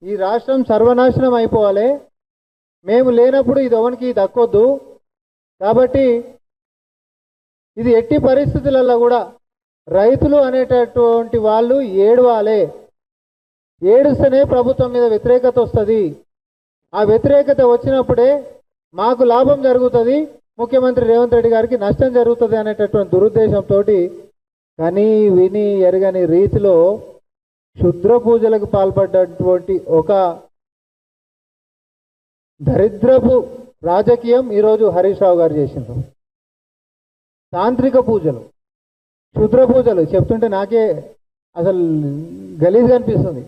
ఈ రాష్ట్రం సర్వనాశనం అయిపోవాలి, మేము లేనప్పుడు ఇది ఎవరికి దక్కొద్దు. కాబట్టి ఇది ఎట్టి పరిస్థితులలో కూడా రైతులు అనేటటువంటి వాళ్ళు ఏడవాలి. ఏడుస్తేనే ప్రభుత్వం మీద వ్యతిరేకత వస్తుంది. ఆ వ్యతిరేకత వచ్చినప్పుడే మాకు లాభం జరుగుతుంది, ముఖ్యమంత్రి రేవంత్ రెడ్డి గారికి నష్టం జరుగుతుంది అనేటటువంటి దురుద్దేశంతో కానీ విని ఎరగని రీతిలో క్షుద్ర పూజలకు పాల్పడ్డటువంటి ఒక దరిద్రపు రాజకీయం ఈరోజు హరీష్ రావు గారు చేసిండ్రు. తాంత్రిక పూజలు, క్షుద్ర పూజలు చెప్తుంటే నాకే అసలు గలీజ్గా అనిపిస్తుంది.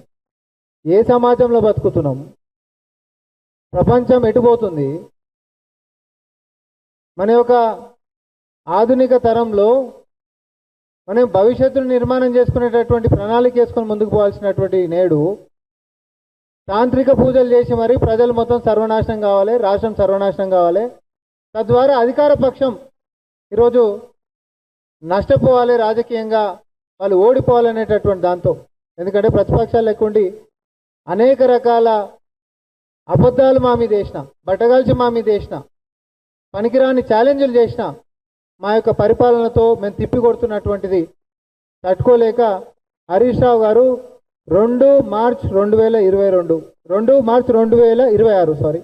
ఏ సమాజంలో బతుకుతున్నాం? ప్రపంచం ఎటుపోతుంది? మన యొక్క ఆధునిక తరంలో మనం భవిష్యత్తును నిర్మాణం చేసుకునేటటువంటి ప్రణాళిక వేసుకొని ముందుకు పోవాల్సినటువంటి నేడు తాంత్రిక పూజలు చేసి మరి ప్రజలు మొత్తం సర్వనాశనం కావాలి, రాష్ట్రం సర్వనాశనం కావాలి, తద్వారా అధికార పక్షం ఈరోజు నష్టపోవాలి, రాజకీయంగా వాళ్ళు ఓడిపోవాలనేటటువంటి దాంతో. ఎందుకంటే ప్రతిపక్షాలు లేకుండి అనేక రకాల అబద్ధాలు మా మీద వేసిన, బట్టగాల్చి మా మీద వేసిన, పనికిరాని ఛాలెంజ్లు చేసిన మా యొక్క పరిపాలనతో మేము తిప్పి కొడుతున్నటువంటిది తట్టుకోలేక హరీష్ రావు గారు 2 మార్చ్ 2022 2 మార్చ్ 2026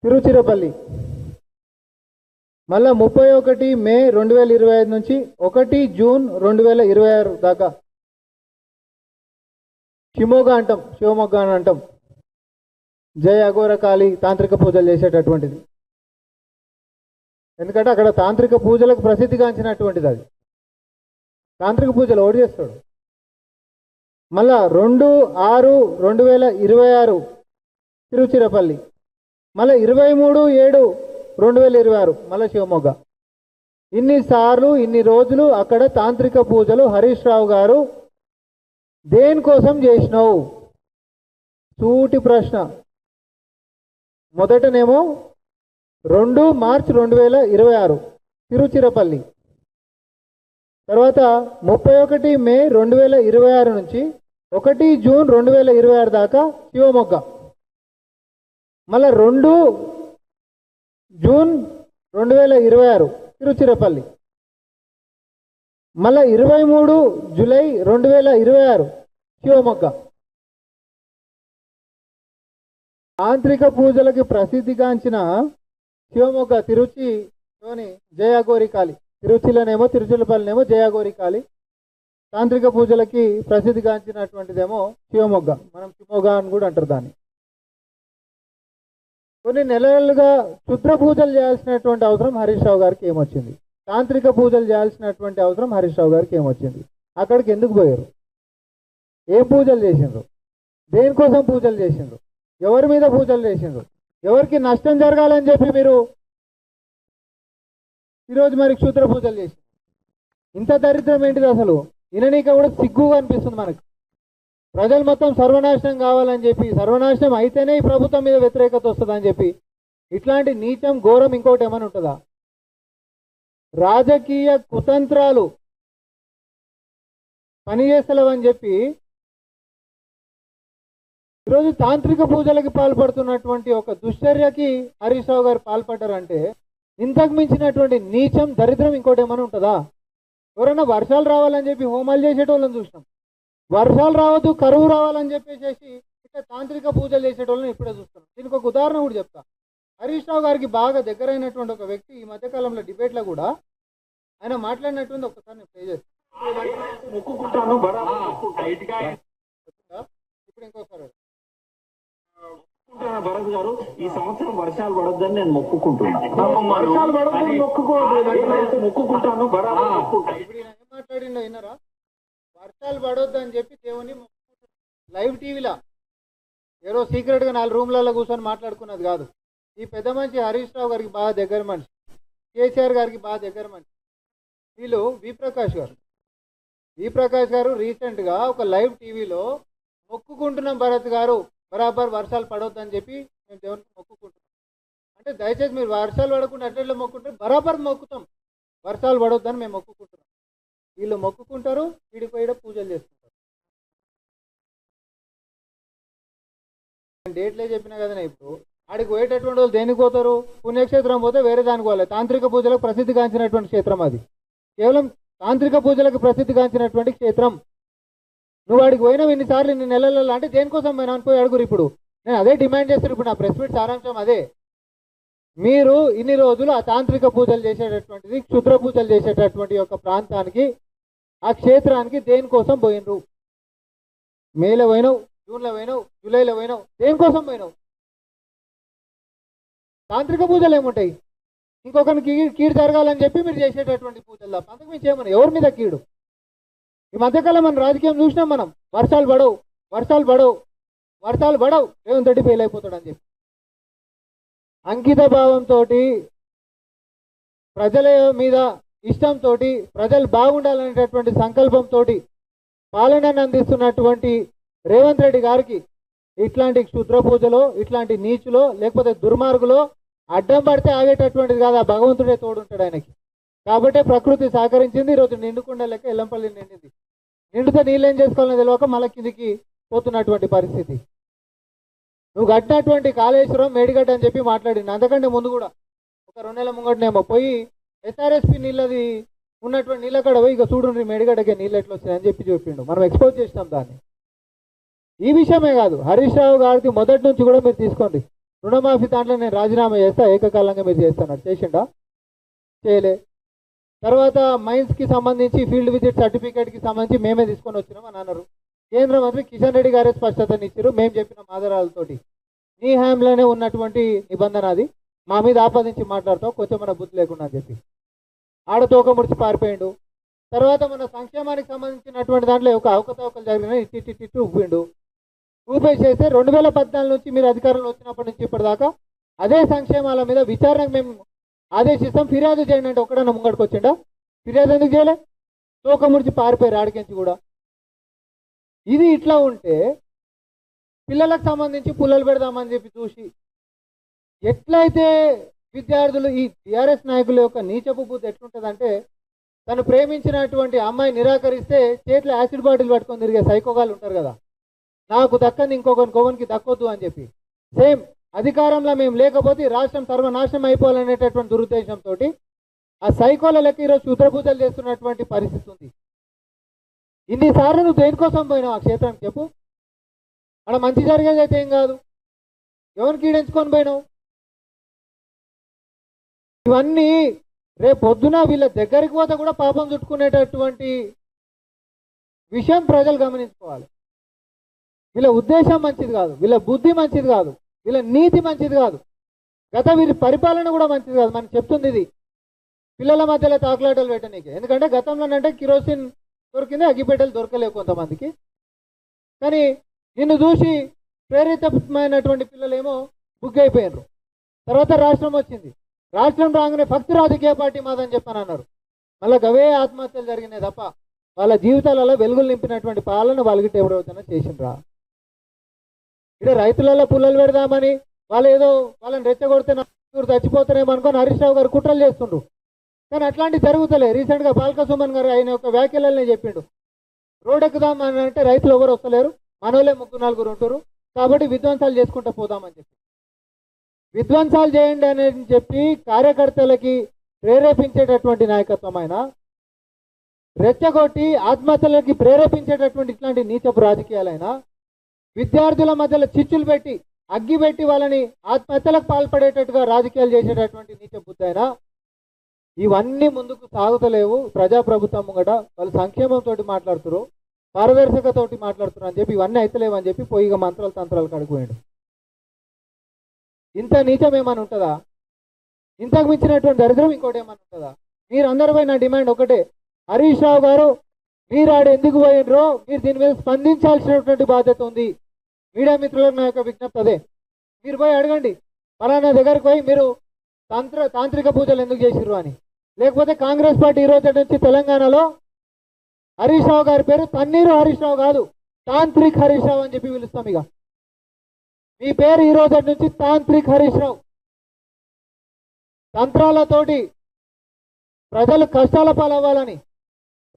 తిరుచిరపల్లి, మళ్ళా 31 మే 2025 నుంచి 1 జూన్ 2026 దాకా శివమొగ్గ అని అంటాం, జయ అఘోర కాళీ తాంత్రిక పూజలు చేసేటటువంటిది. ఎందుకంటే అక్కడ తాంత్రిక పూజలకు ప్రసిద్ధిగాంచినటువంటిది అది. తాంత్రిక పూజలు ఓడి చేస్తాడు. మళ్ళా 2/6/2026 తిరుచిరపల్లి, మళ్ళీ 23/7/2026 మళ్ళీ శివమొగ్గ. ఇన్నిసార్లు ఇన్ని రోజులు అక్కడ తాంత్రిక పూజలు హరీష్ రావు గారు దేనికోసం చేసినావు? సూటి ప్రశ్న. మొదటనేమో 2 మార్చ్ 2026 తిరుచిరపల్లి, తర్వాత 31 మే 2026 నుంచి 1 జూన్ 2026 దాకా శివమొగ్గ, మళ్ళా 2 జూన్ 2026 తిరుచిరపల్లి, మళ్ళా 23 జూలై 2026 శివమొగ్గ. తాంత్రిక పూజలకి ప్రసిద్ధిగాంచిన శివమొగ్గ తిరుచిలోని జయాగోరి కాళీ, తిరుచిలోనేమో తిరుచిరపల్లినేమో జయాగోరి కాళీ, తాంత్రిక పూజలకి ప్రసిద్ధిగాంచినటువంటిదేమో శివమొగ్గ, మనం శివమొగ్గ అని కూడా అంటారు దాన్ని. కొన్ని నెలలుగా క్షుద్ర పూజలు చేయాల్సినటువంటి అవసరం హరీష్ రావు గారికి ఏమొచ్చింది? తాంత్రిక పూజలు చేయాల్సినటువంటి అవసరం హరీష్ రావు గారికి ఏమొచ్చింది? అక్కడికి ఎందుకు పోయారు? ఏం పూజలు చేసిండ్రు? దేనికోసం పూజలు చేసిండ్రు? ఎవరి మీద పూజలు చేసిండ్రు? ఎవరికి నష్టం జరగాలని చెప్పి మీరు ఈరోజు మరి క్షుద్ర పూజలు చేసి ఇంత దరిద్రం ఏంటిది అసలు? విననీక కూడా సిగ్గుగా అనిపిస్తుంది మనకు. ప్రజలు మొత్తం సర్వనాశనం కావాలని చెప్పి, సర్వనాశనం అయితేనే ఈ ప్రభుత్వం మీద వ్యతిరేకత వస్తుందని చెప్పి ఇట్లాంటి నీచం ఘోరం ఇంకోటి ఏమైనా ఉంటుందా? రాజకీయ కుతంత్రాలు పనిచేస్తలేవని చెప్పి ఈరోజు తాంత్రిక పూజలకి పాల్పడుతున్నటువంటి ఒక దుశ్చర్యకి హరీష్ రావు గారు పాల్పడ్డారంటే ఇంతకు మించినటువంటి నీచం దరిద్రం ఇంకోటి ఏమైనా ఉంటుందా? ఎవరైనా వర్షాలు రావాలని చెప్పి హోమాలు చేసేటోళ్ళని చూసినాం, వర్షాలు రావద్దు కరువు రావాలని చెప్పేసి ఇట్లా తాంత్రిక పూజలు చేసేటోళ్ళని ఇప్పుడే చూస్తున్నాం. దీనికి ఒక ఉదాహరణ కూడా చెప్తా. హరీష్ రావు గారికి బాగా దగ్గరైనటువంటి ఒక వ్యక్తి ఈ మధ్యకాలంలో డిబేట్లో కూడా ఆయన మాట్లాడినటువంటి ఒకసారి నేను ప్లే చేస్తాను. ఇప్పుడు ఇంకోసారి భరత్ గారు, ఈ సంవత్సరం వర్షాలు పడొద్దని నేను మొక్కుకుంటున్నాను. మాట్లాడిండో విన్నారా? వర్షాలు పడొద్దని చెప్పి దేవుని లైవ్ టీవీలో ఏదో సీక్రెట్గా 4 రూమ్లలో కూర్చొని మాట్లాడుకున్నది కాదు. ఈ పెద్ద మనిషి హరీష్ రావు గారికి బాగా దగ్గర మనిషి, కేసీఆర్ గారికి బాగా దగ్గర మనిషి. వీళ్ళు వి ప్రకాష్ గారు రీసెంట్గా ఒక లైవ్ టీవీలో మొక్కుకుంటున్నాం భరత్ గారు బరాబర్ వర్షాలు పడవద్దని చెప్పి మేము దేవునికి మొక్కుకుంటున్నాం అంటే, దయచేసి మీరు వర్షాలు పడకుండా అట్లా మొక్కుంటారు, బరాబర్ మొక్కుతాం, వర్షాలు పడవద్దని మేము మొక్కుకుంటున్నాం. వీళ్ళు మొక్కుకుంటారు, వీడిపోయి పూజలు చేస్తారు. డేట్లే చెప్పినా కదనే ఇప్పుడు ఆడికి పోయేటటువంటి వాళ్ళు దేనికి పోతారు? పుణ్యక్షేత్రం పోతే వేరే దానికి పోవాలి. తాంత్రిక పూజలకు ప్రసిద్ధిగాంచినటువంటి క్షేత్రం అది. కేవలం తాంత్రిక పూజలకు ప్రసిద్ధిగాంచినటువంటి క్షేత్రం. నువ్వు ఆడికి పోయినావు ఇన్నిసార్లు ఇన్ని నెలలలో అంటే దేనికోసం పోయినా అని పోయి అడుగురు. ఇప్పుడు నేను అదే డిమాండ్ చేస్తాను. ఇప్పుడు నా ప్రెస్ మీట్ సారాంశం అదే. మీరు ఇన్ని రోజులు ఆ తాంత్రిక పూజలు చేసేటటువంటిది, క్షుద్ర పూజలు చేసేటటువంటి యొక్క ప్రాంతానికి, ఆ క్షేత్రానికి దేనికోసం పోయినరు? మేలో పోయినావు, జూన్లో పోయినావు, జూలైలో పోయినావు, దేనికోసం పోయినావు? తాంత్రిక పూజలు ఏముంటాయి? ఇంకొకరికి కీడు జరగాలని చెప్పి మీరు చేసేటటువంటి పూజలు తప్ప అంతకు మించి ఏమన్నా ఎవరి మీద కీడు? ఈ మధ్యకాలం మన రాజకీయం చూసినాం మనం. వర్షాలు పడవు, వర్షాలు పడవు, వర్షాలు పడవు, రేవంత్ రెడ్డి ఫెయిల్ అయిపోతాడు అని చెప్పి అంకిత భావంతో, ప్రజల మీద ఇష్టంతో, ప్రజలు బాగుండాలనేటటువంటి సంకల్పంతో పాలనను అందిస్తున్నటువంటి రేవంత్ రెడ్డి గారికి ఇట్లాంటి క్షుద్ర పూజలో, ఇట్లాంటి నీచులో, లేకపోతే దుర్మార్గులో అడ్డం పడితే ఆగేటటువంటిది కాదు. ఆ భగవంతుడే తోడుంటాడు ఆయనకి. కాబట్టే ప్రకృతి సహకరించింది. ఈరోజు నిండుకుండా లెక్క ఎల్లంపల్లి నిండింది. నిండితే నీళ్ళేం చేసుకోవాలని తెలియక మళ్ళీ కిందికి పోతున్నటువంటి పరిస్థితి. నువ్వు కట్టినటువంటి కాళేశ్వరం మేడిగడ్డ అని చెప్పి మాట్లాడింది. అంతకంటే ముందు కూడా ఒక 2 నెలల ముంగటనేమో పోయి ఎస్ఆర్ఎస్పి నీళ్ళది ఉన్నటువంటి నీళ్ళ కడ పోయి ఇక చూడండి మేడిగడ్డకే నీళ్ళు ఎట్లా వచ్చినాయని చెప్పి చెప్పిండు. మనం ఎక్స్పోజ్ చేసినాం దాన్ని. ఈ విషయమే కాదు, హరీష్ రావు గారికి మొదటి నుంచి కూడా మీరు తీసుకోండి. రుణమాఫీ దాంట్లో నేను రాజీనామా చేస్తా, ఏకకాలంగా మీరు చేస్తున్నారు. చేసిండా? చేయలే. తర్వాత మైన్స్కి సంబంధించి ఫీల్డ్ విజిట్ సర్టిఫికేట్కి సంబంధించి మేమే తీసుకొని వచ్చినాం అని అన్నారు. కేంద్ర మంత్రి కిషన్ రెడ్డి గారే స్పష్టతనిచ్చారు. మేము చెప్పిన ఆధారాలతోటి నీ హ్యాండ్లోనే ఉన్నటువంటి నిబంధన అది, మా మీద ఆపాదించి మాట్లాడతావు కొంచెం మన బుద్ధి లేకుండా అని చెప్పి ఆడ తోక ముడిచి పారిపోయిండు. తర్వాత మన సంక్షేమానికి సంబంధించినటువంటి దాంట్లో ఒక అవకతవకలు జరిగిన ఇట్టి ఊపిండు. ఊపేసేస్తే 2014 నుంచి మీరు అధికారంలో వచ్చినప్పటి నుంచి ఇప్పటిదాకా అదే సంక్షేమాల మీద విచారణకు మేము ఆదేశిస్తాం, ఫిర్యాదు చేయండి అంటే ఒక్కడన్నా ముంగడికి వచ్చిండా? ఫిర్యాదు ఎందుకు చేయలే? తోక ముడిచి పారిపోయారు ఆడికించి కూడా. ఇది ఇట్లా ఉంటే పిల్లలకు సంబంధించి పుల్లలు పెడదామని చెప్పి చూసి ఎట్లయితే విద్యార్థులు ఈ టీఆర్ఎస్ నాయకుల యొక్క నీచపు బుద్ధి ఎట్లుంటుందంటే, తను ప్రేమించినటువంటి అమ్మాయి నిరాకరిస్తే చేతిలో యాసిడ్ బాటిల్ పట్టుకొని తిరిగే సైకోగాళ్ళు ఉంటారు కదా, నాకు దక్కంది ఇంకొకరికి దక్కొద్దు అని చెప్పి. సేమ్ అధికారంలో మేము లేకపోతే రాష్ట్రం సర్వనాశనం అయిపోవాలనేటటువంటి దురుద్దేశంతో ఆ సైకోల లెక్క ఈరోజు క్షుద్రపూజలు చేస్తున్నటువంటి పరిస్థితి ఉంది. ఇన్నిసార్లు నువ్వు దేనికోసం పోయినావు ఆ క్షేత్రానికి చెప్పు? అక్కడ మంచి జరిగేది అయితే ఏం కాదు, ఎవరికి ఈడెంచుకొని పోయినావు? ఇవన్నీ రేపు పొద్దున వీళ్ళ దగ్గరికి పోతే కూడా పాపం చుట్టుకునేటటువంటి విషయం ప్రజలు గమనించుకోవాలి. వీళ్ళ ఉద్దేశం మంచిది కాదు, వీళ్ళ బుద్ధి మంచిది కాదు, వీళ్ళ నీతి మంచిది కాదు, వీరి పరిపాలన కూడా మంచిది కాదు. మనకు చెప్తుంది ఇది. పిల్లల మధ్యలో తాకులాటలు పెట్టనీకి. ఎందుకంటే గతంలోనంటే కిరోసిన్ దొరికింది, అగ్గిపెట్టెలు దొరకలేవు కొంతమందికి. కానీ నిన్ను చూసి ప్రేరితమైనటువంటి పిల్లలేమో బుక్ అయిపోయినారు. తర్వాత రాష్ట్రం వచ్చింది. రాష్ట్రం రాగానే ఫక్త్ రాజకీయ పార్టీ మాదని చెప్పని అన్నారు. మళ్ళీ గవే ఆత్మహత్యలు జరిగినాయి తప్ప వాళ్ళ జీవితాలలో వెలుగులు నింపినటువంటి పాలన వాళ్ళకి ఎవరైనా చేసిండ్రా? ఇక్కడ రైతులలో పుల్లలు పెడదామని వాళ్ళు ఏదో వాళ్ళని రెచ్చగొడితే చచ్చిపోతారేమో అనుకొని హరీష్ రావు గారు కుట్రలు చేస్తుండ్రు. కానీ అట్లాంటివి జరుగుతలే. రీసెంట్గా బాల్క సుమన్ గారు ఆయన యొక్క వ్యాఖ్యలనే చెప్పిండు, రోడ్ ఎక్కుదాం అని అంటే రైతులు ఎవరు వస్తలేరు, మనోళ్ళే 3-4 ఉంటారు, కాబట్టి విధ్వంసాలు చేసుకుంటూ పోదామని చెప్పి. విధ్వంసాలు చేయండి అని చెప్పి కార్యకర్తలకి ప్రేరేపించేటటువంటి నాయకత్వం ఆయన, రెచ్చగొట్టి ఆత్మహత్యలకి ప్రేరేపించేటటువంటి ఇట్లాంటి నీచపు రాజకీయాలైనా, విద్యార్థుల మధ్యలో చిచ్చులు పెట్టి అగ్గి పెట్టి వాళ్ళని ఆత్మహత్యలకు పాల్పడేటట్టుగా రాజకీయాలు చేసేటటువంటి నీచ బుద్ధి అయినా, ఇవన్నీ ముందుకు సాగుతలేవు. ప్రజాప్రభుత్వం ముంగట వాళ్ళు సంక్షేమంతో మాట్లాడుతున్నారు, పారదర్శకతోటి మాట్లాడుతున్నారు అని చెప్పి ఇవన్నీ అయితలేవు అని చెప్పి పోయిగా మంత్రాలు తంత్రాలు కడుగుపోయాడు. ఇంత నీచం ఏమైనా ఉంటుందా? ఇంతకు మించినటువంటి దరిద్రం ఇంకోటి ఏమైనా ఉంటుందా? మీరందరిపై నా డిమాండ్ ఒకటే, హరీష్ రావు గారు మీరు ఆడ ఎందుకు పోయినరో మీరు దీని మీద స్పందించాల్సినటువంటి బాధ్యత ఉంది. మీడియా మిత్రులకు నా యొక్క విజ్ఞప్తి అదే. మీరు పోయి అడగండి, ఫలానా దగ్గరికి పోయి మీరు తాంత్రిక పూజలు ఎందుకు చేసిర్రు అని. లేకపోతే కాంగ్రెస్ పార్టీ ఈ రోజు నుంచి తెలంగాణలో హరీష్ రావు గారి పేరు తన్నీరు హరీష్ రావు కాదు, తాంత్రిక్ హరీష్ రావు అని చెప్పి పిలుస్తాం. ఇక మీ పేరు ఈ రోజు నుంచి తాంత్రిక్ హరీష్ రావు. తంత్రాలతోటి ప్రజలు కష్టాల పాలవ్వాలని,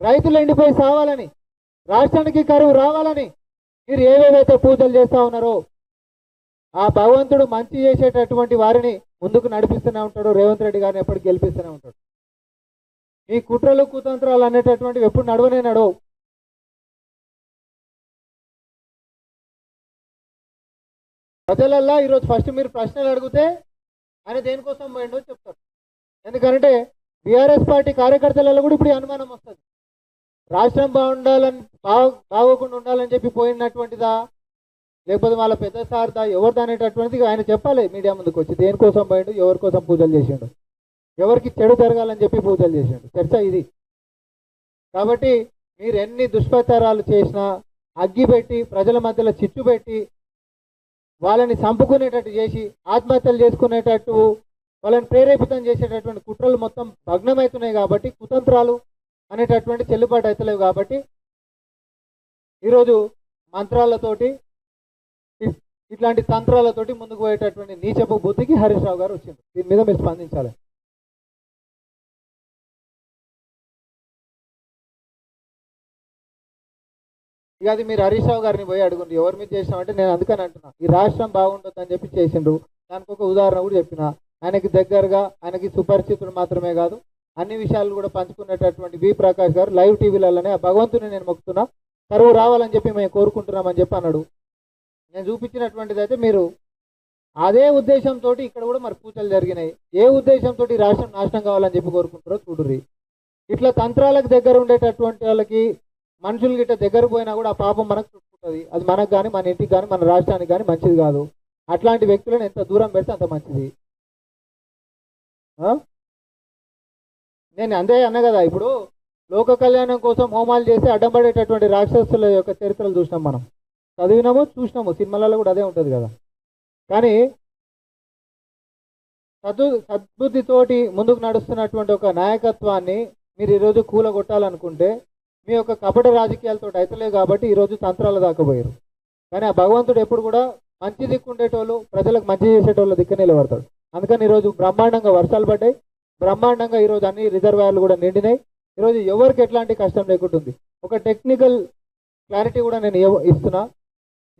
రైతులు ఎండిపోయి సావాలని, రాష్ట్రానికి కరువు రావాలని మీరు ఏవేవైతే పూజలు చేస్తూ ఉన్నారో ఆ భగవంతుడు మంచి చేసేటటువంటి వారిని ముందుకు నడిపిస్తూనే ఉంటాడు. రేవంత్ రెడ్డి గారిని ఎప్పటికి గెలిపిస్తూనే ఉంటాడు. ఈ కుట్రలు కుతంత్రాలు అనేటటువంటివి ఎప్పుడు నడవనే నడవు. ప్రజలల్లా ఈరోజు ఫస్ట్ మీరు ప్రశ్నలు అడిగితే ఆయన దేనికోసం పోయిండో చెప్తారు. ఎందుకంటే బీఆర్ఎస్ పార్టీ కార్యకర్తలలో కూడా ఇప్పుడు ఈ అనుమానం వస్తుంది. రాష్ట్రం బాగుండాలని బాగోకుండా ఉండాలని చెప్పి పోయినటువంటిదా, లేకపోతే వాళ్ళ పెద్ద సార్దా, ఎవరిదా అనేటటువంటిది ఆయన చెప్పాలి మీడియా ముందుకు వచ్చి. దేనికోసం పోయిండు, ఎవరి కోసం పూజలు చేసిండు, ఎవరికి చెడు జరగాలని చెప్పి పూజలు చేసిండు. చర్చ ఇది. కాబట్టి మీరు ఎన్ని దుష్ప్రచారాలు చేసినా, అగ్గి పెట్టి ప్రజల మధ్యలో చిచ్చు పెట్టి వాళ్ళని చంపుకునేటట్టు చేసి ఆత్మహత్యలు చేసుకునేటట్టు వాళ్ళని ప్రేరేపితం చేసేటటువంటి కుట్రలు మొత్తం భగ్నమవుతున్నాయి. కాబట్టి కుతంత్రాలు అనేటటువంటి చెల్లుబాటు అవుతలేవు. కాబట్టి ఈరోజు మంత్రాలతోటి ఇట్లాంటి తంత్రాలతోటి ముందుకు పోయేటటువంటి నీచపు బుద్ధికి హరీష్ రావు గారు వచ్చింది. దీని మీద మీరు స్పందించాలి. ఇక అది మీరు హరీష్ రావు గారిని పోయి అడుగుండి ఎవరి మీద చేసినామంటే, నేను అందుకని అంటున్నా ఈ రాష్ట్రం బాగుంటుంది అని చెప్పి చేసిండ్రు. దానికి ఒక ఉదాహరణ కూడా చెప్పిన. ఆయనకి దగ్గరగా, ఆయనకి సుపరిచితుడు మాత్రమే కాదు, అన్ని విషయాలు కూడా పంచుకునేటటువంటి వి ప్రకాష్ గారు లైవ్ టీవీలలోనే ఆ భగవంతుని నేను మొక్కుతున్నా, కరువు రావాలని చెప్పి మేము కోరుకుంటున్నామని చెప్పి అన్నాడు. నేను చూపించినటువంటిది అయితే మీరు అదే ఉద్దేశంతో ఇక్కడ కూడా మరి పూజలు జరిగినాయి. ఏ ఉద్దేశంతో ఈ రాష్ట్రం నాశనం కావాలని చెప్పి కోరుకుంటారో చూడుర్రి. ఇట్లా తంత్రాలకు దగ్గర ఉండేటటువంటి వాళ్ళకి మనుషులు గిట్ట దగ్గర పోయినా కూడా ఆ పాపం మనకు చుట్టుకుంటుంది. అది మనకు కానీ, మన ఇంటికి కానీ, మన రాష్ట్రానికి కానీ మంచిది కాదు. అట్లాంటి వ్యక్తులను ఎంత దూరం పెడితే అంత మంచిది. నేను అందే అన్న కదా, ఇప్పుడు లోక కళ్యాణం కోసం హోమాలు చేసి అడ్డం పడేటటువంటి రాక్షసుల యొక్క చరిత్రలు చూసినాం, మనం చదివినాము, చూసినాము. సినిమాలలో కూడా అదే ఉంటుంది కదా. కానీ సద్బుద్ధితోటి ముందుకు నడుస్తున్నటువంటి ఒక నాయకత్వాన్ని మీరు ఈరోజు కూలగొట్టాలనుకుంటే మీ యొక్క కపట రాజకీయాలతో అయితలేవు. కాబట్టి ఈరోజు తంత్రాలు దాకపోయారు. కానీ ఆ భగవంతుడు ఎప్పుడు కూడా మంచి దిక్కు ఉండేటోళ్ళు, ప్రజలకు మంచి చేసేటోళ్ళ దిక్కు నిలబడతాడు. అందుకని ఈరోజు బ్రహ్మాండంగా వర్షాలు పడ్డాయి, బ్రహ్మాండంగా ఈరోజు అన్ని రిజర్వాయర్లు కూడా నిండినాయి. ఈరోజు ఎవరికి ఎట్లాంటి కష్టం లేకుండా ఉంది. ఒక టెక్నికల్ క్లారిటీ కూడా నేను ఇస్తున్నా.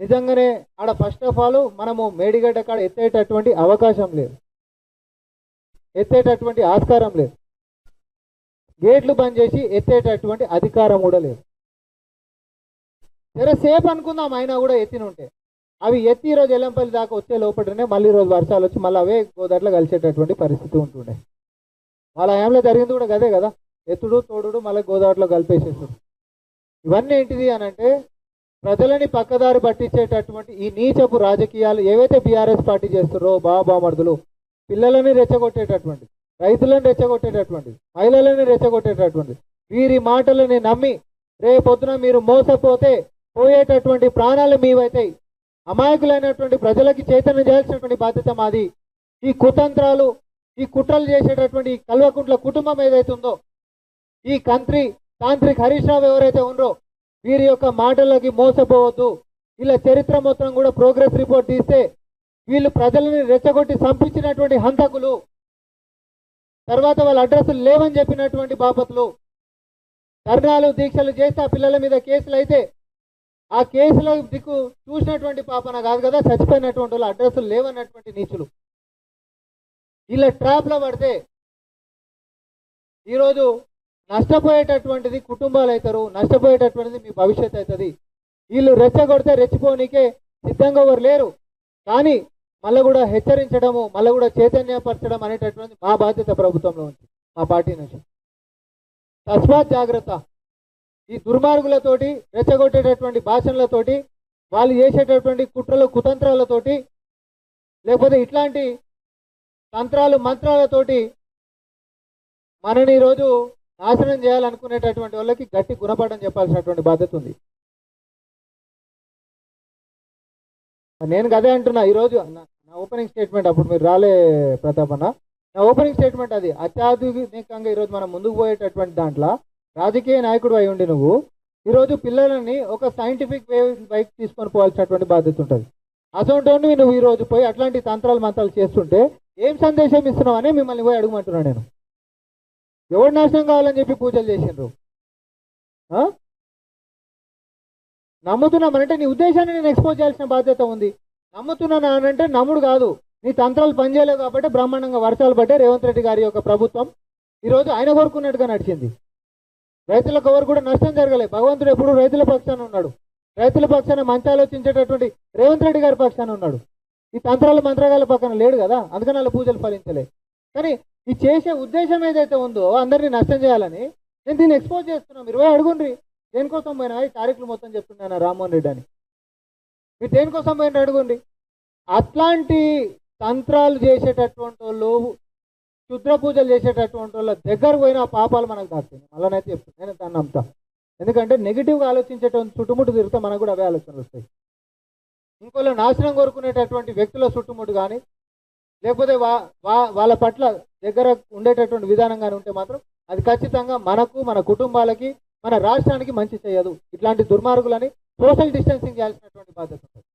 నిజంగానే ఆడ ఫస్ట్ ఆఫ్ ఆల్ మనము మేడిగడ్డ కాడ ఎత్తేటటువంటి అవకాశం లేదు, ఎత్తేటటువంటి ఆస్కారం లేదు. గేట్లు బంద్ చేసి ఎత్తేటటువంటి అధికారం కూడా లేదు. సరే సేఫ్ అనుకుందాం, అయినా కూడా ఎత్తినుంటే అవి ఎత్తి ఈరోజు ఎల్లంపల్లి దాకా వచ్చే లోపలనే మళ్ళీ ఈరోజు వర్షాలు వచ్చి మళ్ళీ అవే గోదాట్లో కలిసేటటువంటి పరిస్థితి ఉంటుండే. వాళ్ళ హయాంలో జరిగింది కూడా గదే కదా, ఎత్తుడు తోడుడు మళ్ళీ గోదావరిలో కలిపేసేసుడు. ఇవన్నీ ఏంటిది అని అంటే ప్రజలని పక్కదారి పట్టించేటటువంటి ఈ నీచపు రాజకీయాలు ఏవైతే బీఆర్ఎస్ పార్టీ చేస్తారో బాబామర్దులు, పిల్లలని రెచ్చగొట్టేటటువంటి, రైతులను రెచ్చగొట్టేటటువంటి, మహిళలని రెచ్చగొట్టేటటువంటి వీరి మాటలని నమ్మి రేపొద్దున మీరు మోసపోతే పోయేటటువంటి ప్రాణాలు మీవైతాయి. అమాయకులైనటువంటి ప్రజలకి చైతన్యం చేయాల్సినటువంటి బాధ్యత మాది. ఈ కుతంత్రాలు, ఈ కుట్రలు చేసేటటువంటి కల్వకుంట్ల కుటుంబం ఏదైతే ఉందో, ఈ తాంత్రిక్ హరీష్ రావు ఎవరైతే ఉన్నారో వీరి యొక్క మాటలకి మోసపోవద్దు. వీళ్ళ చరిత్ర మొత్తం కూడా ప్రోగ్రెస్ రిపోర్ట్ తీస్తే వీళ్ళు ప్రజలని రెచ్చగొట్టి సంపించినటువంటి హంతకులు, తర్వాత వాళ్ళ అడ్రస్లు లేవని చెప్పినటువంటి బాపతులు, ధర్నాలు దీక్షలు చేస్తే ఆ పిల్లల మీద కేసులు అయితే ఆ కేసుల దిక్కు చూసినటువంటి పాపన కాదు కదా, చచ్చిపోయినటువంటి వాళ్ళ అడ్రస్లు లేవన్నటువంటి నీచులు. వీళ్ళ ట్రాప్లో పడితే ఈరోజు నష్టపోయేటటువంటిది కుటుంబాలు అవుతారు, నష్టపోయేటటువంటిది మీ భవిష్యత్తు అవుతుంది. వీళ్ళు రెచ్చగొడితే రెచ్చిపోనీకే సిద్ధంగా ఎవరు లేరు. కానీ మళ్ళీ కూడా హెచ్చరించడము, మళ్ళీ కూడా చైతన్యపరచడం అనేటటువంటి మా బాధ్యత ప్రభుత్వంలో ఉంది, మా పార్టీ నుంచి. తస్మాత్ జాగ్రత్త. ఈ దుర్మార్గులతోటి, రెచ్చగొట్టేటటువంటి భాషలతోటి, వాళ్ళు చేసేటటువంటి కుట్రలు కుతంత్రాలతోటి, లేకపోతే ఇట్లాంటి తంత్రాలు మంత్రాలతోటి మనని ఈరోజు నాశనం చేయాలనుకునేటటువంటి వాళ్ళకి గట్టి గుణపాఠం చెప్పాల్సినటువంటి బాధ్యత ఉంది. నేను అదే అంటున్నా. ఈరోజు నా ఓపెనింగ్ స్టేట్మెంట్ అప్పుడు మీరు రాలే ప్రతాప్ అన్న, నా ఓపెనింగ్ స్టేట్మెంట్ అది. అత్యాధునికంగా ఈరోజు మనం ముందుకు పోయేటటువంటి దాంట్లో రాజకీయ నాయకుడు అయి ఉండి నువ్వు ఈరోజు పిల్లలని ఒక సైంటిఫిక్ వే వైపు తీసుకొని పోవాల్సినటువంటి బాధ్యత ఉంటుంది. అసొంటి నువ్వు ఈరోజు పోయి అట్లాంటి తంత్రాలు మంత్రాలు చేస్తుంటే ఏం సందేశం ఇస్తున్నావు అని మిమ్మల్ని పోయి అడుగుమంటున్నాను నేను. ఎవరు నాశనం కావాలని చెప్పి పూజలు చేసిండ్రు? నమ్ముతున్నామనంటే నీ ఉద్దేశాన్ని నేను ఎక్స్పోజ్ చేయాల్సిన బాధ్యత ఉంది. నమ్ముతున్నాను అని అంటే నమ్ముడు కాదు, నీ తంత్రాలు పనిచేయలేవు కాబట్టి బ్రహ్మాండంగా వర్షాలు పడ్డే రేవంత్ రెడ్డి గారి యొక్క ప్రభుత్వం ఈరోజు ఆయన కోరుకున్నట్టుగా నడిచింది. రైతులకు ఎవరు కూడా నష్టం జరగలేదు. భగవంతుడు ఎప్పుడు రైతుల పక్షాన ఉన్నాడు. రైతుల పక్షాన మంచి ఆలోచించేటటువంటి రేవంత్ రెడ్డి గారి పక్షాన ఉన్నాడు. ఈ తంత్రాల మంత్రగాల పక్కన లేడు కదా, అందుకని వాళ్ళ పూజలు ఫలించలే. కానీ ఈ చేసే ఉద్దేశం ఏదైతే ఉందో అందరినీ నష్టం చేయాలని నేను దీన్ని ఎక్స్పోజ్ చేస్తున్నాను. 20 అడుగుండ్రి, దేనికోసం పోయినా ఈ తారీఖులు మొత్తం చెప్తున్నాను రామ్మోహన్ రెడ్డి అని. మీరు దేనికోసం పోయిన అడుగుండి. అట్లాంటి తంత్రాలు చేసేటటువంటి వాళ్ళు, క్షుద్ర పూజలు చేసేటటువంటి వాళ్ళ దగ్గర పోయిన పాపాలు మనకు దాస్తుంది. మళ్ళీనైతే చెప్తాను, నేను దాన్ని నమ్ముతా. ఎందుకంటే నెగిటివ్గా ఆలోచించేటువంటి చుట్టుముట్టు తిరిగితే మనకు కూడా అవే ఆలోచనలు వస్తాయి. ఇంకోళ్ళ నాశనం కోరుకునేటటువంటి వ్యక్తుల చుట్టుముట్టు కానీ, లేకపోతే వాళ్ళ పట్ల దగ్గర ఉండేటటువంటి విధానం కానీ ఉంటే మాత్రం అది ఖచ్చితంగా మనకు, మన కుటుంబాలకి, మన రాష్ట్రానికి మంచి చేయదు. ఇట్లాంటి దుర్మార్గులని సోషల్ డిస్టెన్సింగ్ చేయాల్సినటువంటి బాధ్యత ఉంటుంది.